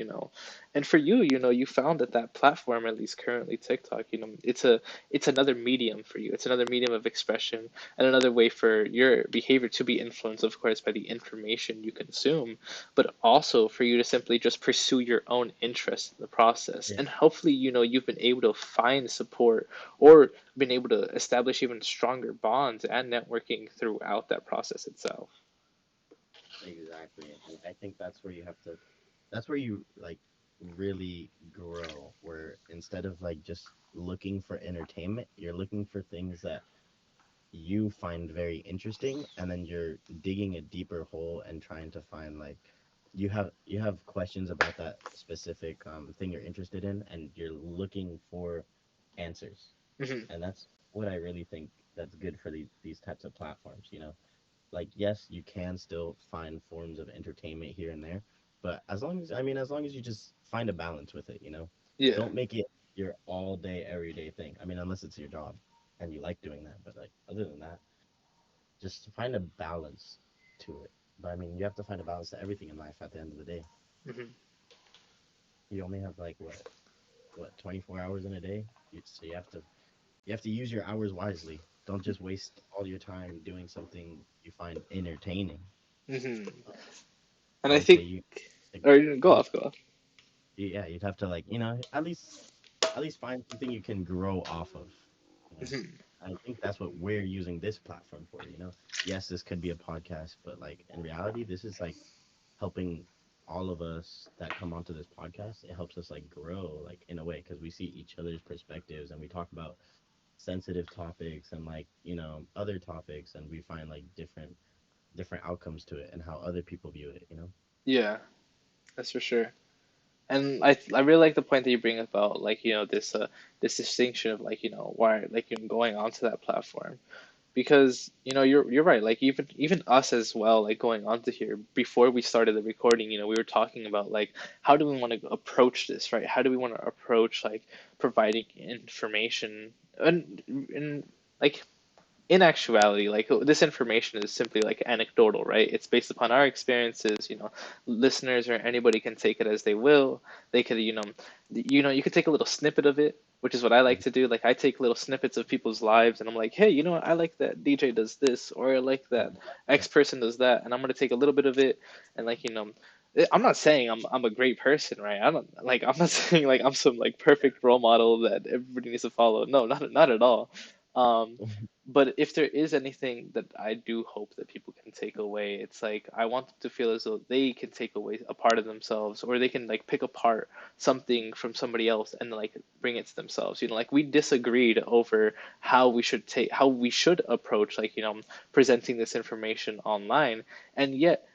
And for you, you found that platform, at least currently TikTok, it's another medium for you. It's another medium of expression and another way for your behavior to be influenced, of course, by the information you consume, but also for you to simply just pursue your own interest in the process. Yeah, And hopefully, you've been able to find support or been able to establish even stronger bonds and networking throughout that process itself. exactly. And I think that's where you have to, that's where you like really grow, where instead of like just looking for entertainment, you're looking for things that you find very interesting, and then you're digging a deeper hole and trying to find like you have questions about that specific thing you're interested in, and you're looking for answers. Hmm. And that's what I really think that's good for these types of platforms, like yes, you can still find forms of entertainment here and there, but as long as you just find a balance with it, Yeah. don't make it your all day everyday thing. I mean, unless it's your job and you like doing that, but like other than that, just find a balance to it. But I mean, you have to find a balance to everything in life at the end of the day. Hmm. You only have like what 24 hours in a day. So you have to use your hours wisely. Don't just waste all your time doing something you find entertaining. Hmm. Uh, And I I would say think, you like, or go at least off, go off. yeah, you'd have to like at least find something you can grow off of. You know, Hmm. I think that's what we're using this platform for. Yes, this could be a podcast, but like in reality, this is like helping all of us that come onto this podcast. It helps us like grow like in a way because we see each other's perspectives and we talk about sensitive topics and like other topics, and we find like different outcomes to it and how other people view it. Yeah, that's for sure. And I really like the point that you bring about like this distinction of like why like going onto that platform, because you're right, like even us as well, like going onto here before we started the recording, we were talking about like how do we want to approach this, right? How do we want to approach like providing information and like in actuality, like this information is simply like anecdotal, right? It's based upon our experiences. Listeners or anybody can take it as they will. They could, you could take a little snippet of it, which is what I like to do. Like I take little snippets of people's lives, and I'm like, hey, you know what? I like that DJ does this, or I like that Yeah. X person does that, and I'm gonna take a little bit of it, and like I'm not saying I'm a great person, right? I'm not saying like I'm some like perfect role model that everybody needs to follow. No, not at all. Um, but if there is anything that I do hope that people can take away, it's like I want them to feel as though they can take away a part of themselves, or they can like pick apart something from somebody else and like bring it to themselves. Like we disagreed over how we should approach like presenting this information online, and yet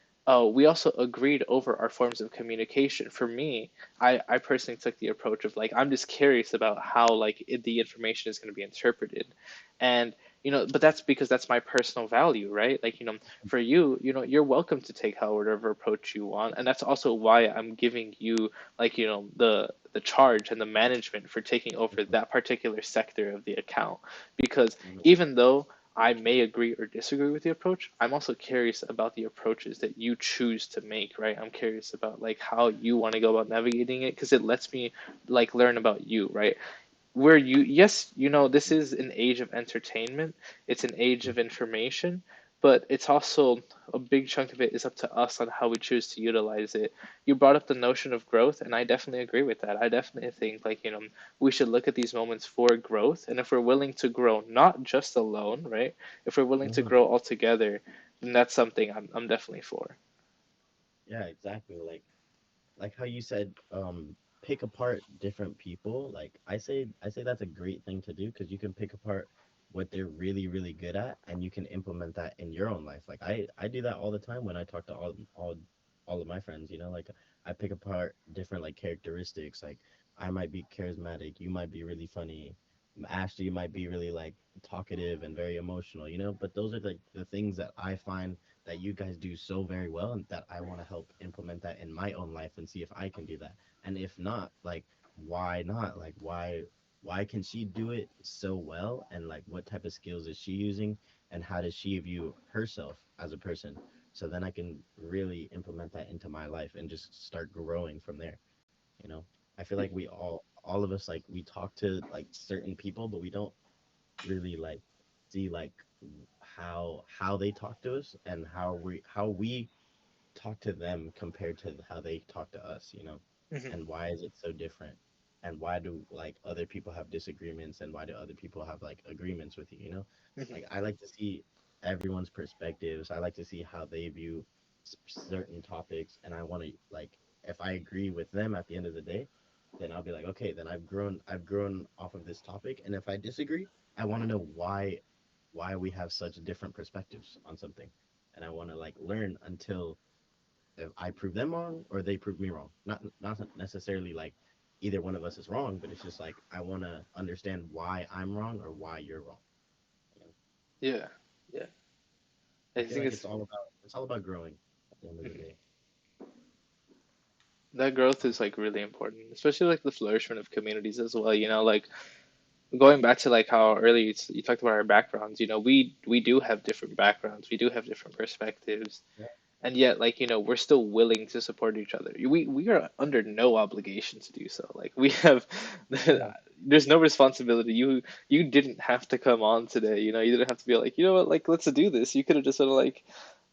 we also agreed over our forms of communication. For me, I personally took the approach of like I'm just curious about how like the information is going to be interpreted, and but that's because that's my personal value, right? Like for you, you're welcome to take however approach you want, and that's also why I'm giving you like the charge and the management for taking over that particular sector of the account, because Mhm. even though I may agree or disagree with the approach, I'm also curious about the approaches that you choose to make, right? I'm curious about like how you want to go about navigating it, because it lets me like learn about you, right? Where yes, this is an age of entertainment, it's an age of information, but it's also a big chunk of it is up to us on how we choose to utilize it. You brought up the notion of growth, and I definitely agree with that. I definitely think like we should look at these moments for growth, and if we're willing to grow not just alone, right? If we're willing to Mhm. grow all together, then that's something I'm definitely for. Yeah, exactly. Like how you said, pick apart different people. Like I say that's a great thing to do because you can pick apart what they're really really good at, and you can implement that in your own life. Like I do that all the time when I talk to all of my friends. Like I pick apart different like characteristics. Like I might be charismatic, you might be really funny. Ashley might be really like talkative and very emotional, you know, but those are like the things that I find that you guys do so very well and that I want to help implement that in my own life and see if I can do that. And if not, like why not? Like why can she do it so well and like what type of skills is she using and how does she view herself as a person? So then I can really implement that into my life and just start growing from there, you know. I feel like we all of us like we talk to like certain people but we don't really like see like how they talk to us and how we talk to them compared to how they talk to us, you know, Hmm. and why is it so different, and why do like other people have disagreements and why do other people have like agreements with you, you know. Hmm. Like I like to see everyone's perspectives. I like to see how they view certain topics, and I want to like if I agree with them at the end of the day, then I'll be like, okay, then I've grown off of this topic, and if I disagree, I want to know why we have such different perspectives on something, and I want to like learn until if I prove them wrong or they prove me wrong. Not necessarily like either one of us is wrong, but it's just like I want to understand why I'm wrong or why you're wrong. You know? Yeah, yeah. I I feel think like it's it's all about growing at the end of the mhm. day. That growth is like really important, especially like the flourishment of communities as well. You know, like going back to like how earlier you talked about our backgrounds. You know, we do have different backgrounds, we do have different perspectives, Yeah, and yet like we're still willing to support each other. We are under no obligation to do so. Like we have, yeah, there's no responsibility. You didn't have to come on today. You didn't have to be like, what, like let's do this. You could have just sort of like,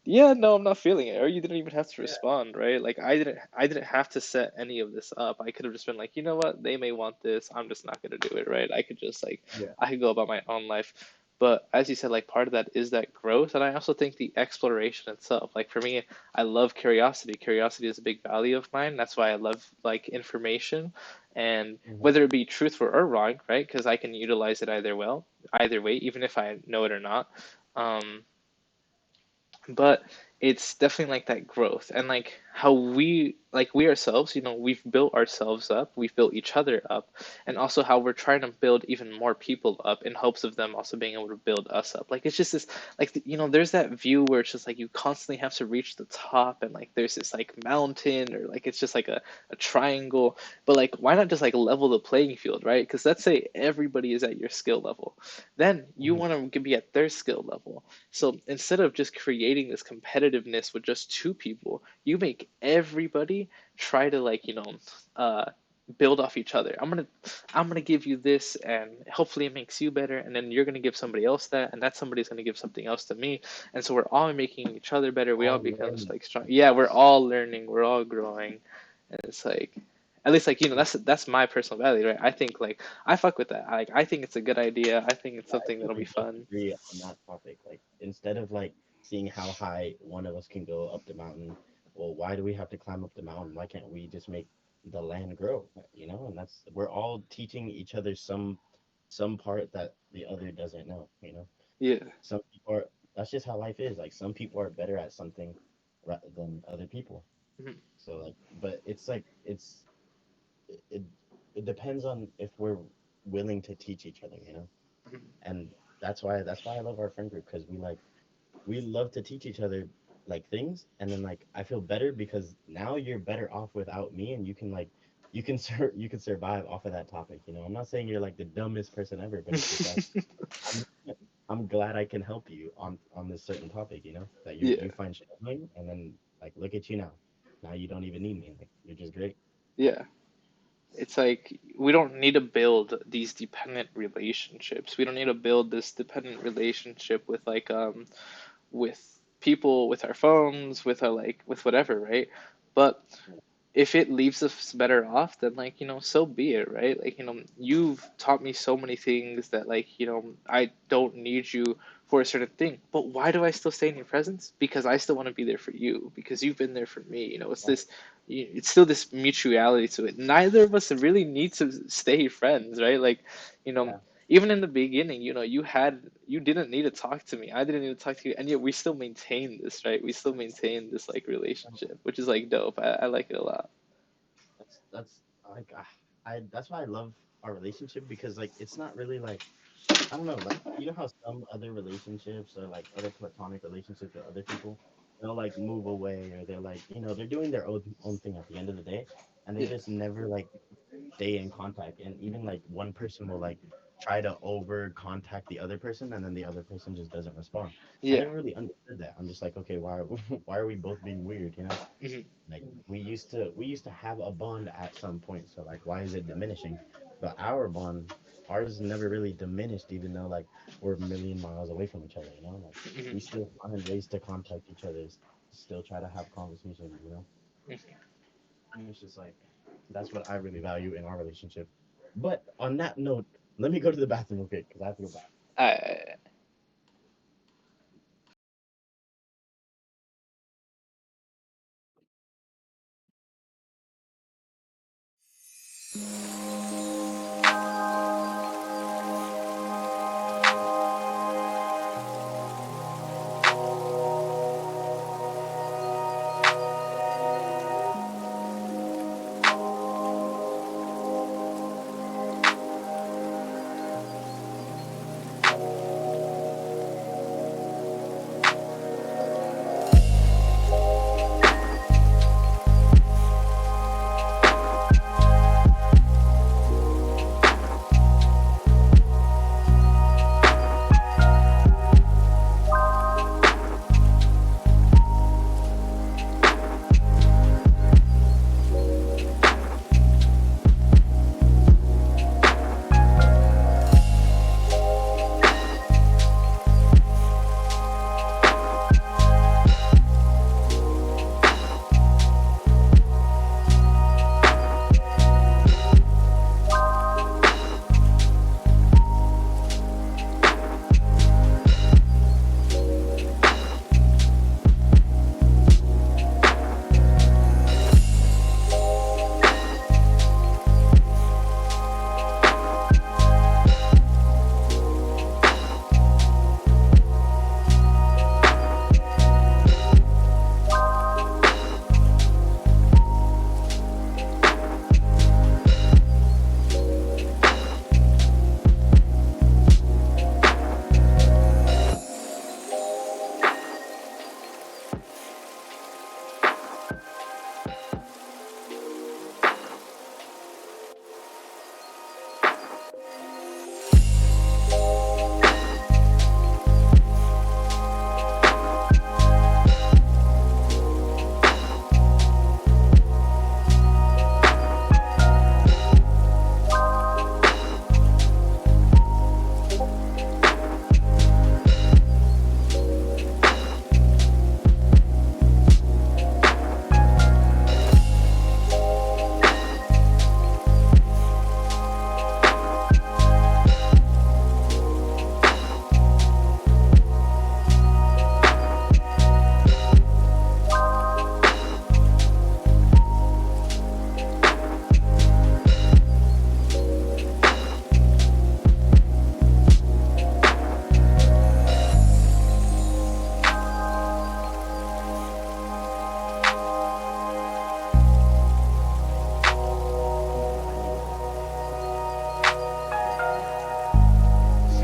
yeah, no, I'm not feeling it, or you didn't even have to yeah, respond, right? Like I didn't have to set any of this up. I could have just been like, you know what, they may want this. I'm just not gonna do it, right? I could just like yeah. I could go about my own life. But as you said, like part of that is that growth, and I also think the exploration itself. Like for me, I love curiosity. Curiosity is a big value of mine. That's why I love like information, and Hmm. whether it be truthful or wrong, right? Because I can utilize it either way, even if I know it or not. Um, but it's definitely like that growth and like how we ourselves, we've built ourselves up, we've built each other up, and also how we're trying to build even more people up in hopes of them also being able to build us up. Like it's just this, like there's that view where it's just like you constantly have to reach the top, and like there's this like mountain, or like it's just like a triangle. But like why not just like level the playing field, right? Because let's say everybody is at your skill level, then you Hmm. want to be at their skill level. So instead of just creating this competitiveness with just two people, you make everybody try to like, uh, build off each other. I'm gonna give you this, and hopefully it makes you better, and then you're gonna give somebody else that, and that somebody's gonna give something else to me, and so we're all making each other better. We all All become learning. like strong. Yeah, we're all learning, we're all growing, and it's like, at least like that's my personal value, right? I think like I fuck with that. I think it's a good idea. I think it's Yeah, I something think that'll we be both fun. agree on that topic. Like, instead of like seeing how high one of us can go up the mountain, well, why do we have to climb up the mountain? Why can't we just make the land grow? You know, and that's we're all teaching each other some part that the other doesn't know, you know. Yeah. Some people are that's just how life is. Like some people are better at something than other people. Mhm. So like, but it's like it it depends on if we're willing to teach each other, you know. Mhm. And that's why I love our friend group because we love to teach each other like things, and then like I feel better because now you're better off without me, and you can like you can survive off of that topic. You know, I'm not saying you're like the dumbest person ever, but it's just like I'm I'm glad I can help you on this certain topic. You know, that Yeah. you find struggling, and then like look at you now. Now you don't even need me. Like you're just great. Yeah. It's like we don't need to build these dependent relationships. We don't need to build this dependent relationship with with people, with our phones, with our like with whatever, right? But if it leaves us better off, then like, so be it, right? Like, you've taught me so many things that like, I don't need you for a certain thing. But why do I still stay in your presence? Because I still want to be there for you, because you've been there for me. It's still this mutuality to it. Neither of us really need to stay friends, right? Like, you know, Yeah. even in the beginning, you didn't need to talk to me. I didn't need to talk to you, and yet we still maintain this, right? We still maintain this like relationship, which is like dope. I like it a lot. That's like I that's why I love our relationship because like it's not really like I don't know, like you know how some other relationships or like other platonic relationships with other people, they'll like move away or they're like, they're doing their own thing at the end of the day and they Yeah. just never like stay in contact. And even like one person will like try to over contact the other person and then the other person just doesn't respond. I Yeah. never really understood that. I'm just like, okay, why why are we both being weird, Hmm. Like we used to have a bond at some point, so like why is it diminishing? But our bond, ours never really diminished, even though like we're a million miles away from each other, Like we Hmm. still find ways to contact each other, still try to have conversations. And it's just like that's what I really value in our relationship. But on that note, let me go to the bathroom real quick because I have to go back. I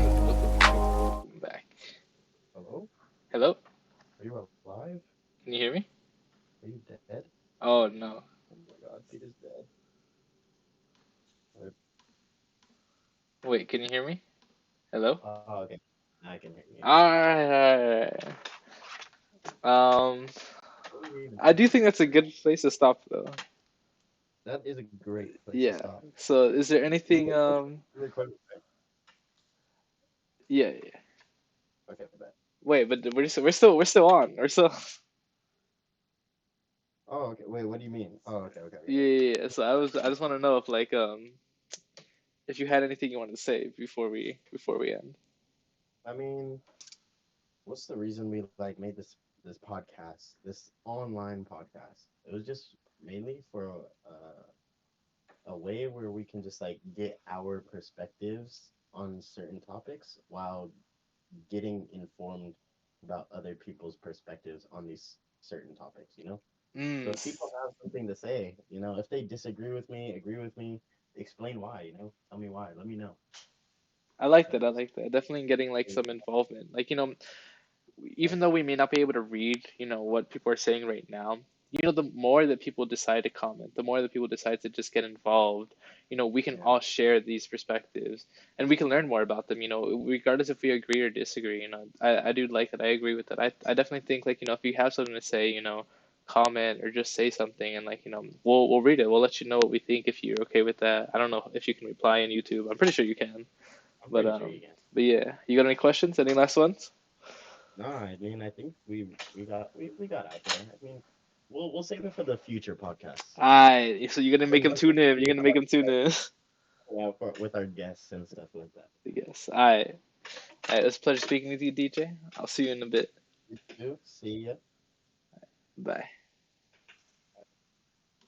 I need to go. Welcome back. welcome back. Hello? Hello? Are you alive? Can you hear me? Are you dead? Oh no. Oh my God, Peter's dead. Rip. Wait, can you hear me? Hello? Oh, okay. Now I can hear you. Alright. Um, What were we even I do talking think about? that's a good place to stop though. That is a great place to Yeah. stop. So is there Is it anything recording? Right? yeah, yeah. Okay, bet. Wait, but we're still on. We're still Oh, okay. Wait, what do you mean? Oh, okay. yeah, yeah, yeah. So I just want to know if if you had anything you wanted to say before we end. I mean, what's the reason we like made this podcast, this online podcast? It was just mainly for a way where we can just like get our perspectives on certain topics while getting informed about other people's perspectives on these certain topics. So Mm. if people have something to say, if they disagree with me, agree with me, explain why. Tell me why. Let me know. I like that. I 'Cause, like that. Definitely getting like some involvement. Like, even though we may not be able to read, what people are saying right now, the more that people decide to comment, the more that people decide to just get involved, we can yeah, all share these perspectives and we can learn more about them, regardless if we agree or disagree, I do like that. I agree with that. I definitely think like, if you have something to say, comment or just say something and like, we'll read it. We'll let you know what we think if you're okay with that. I don't know if you can reply on YouTube. I'm pretty sure you can. I'm But pretty sure you can. yeah, you got any questions? Any last ones? No, I mean, I think we got out there. I mean, we'll save it for the future podcasts. Alright, so you're gonna make When him when tune in. You're we gonna come make up him tune in. with our guests and stuff like that. I guess. Alright. Alright, it's a pleasure speaking with you, DJ. I'll see you in a bit. You too. See ya. Bye.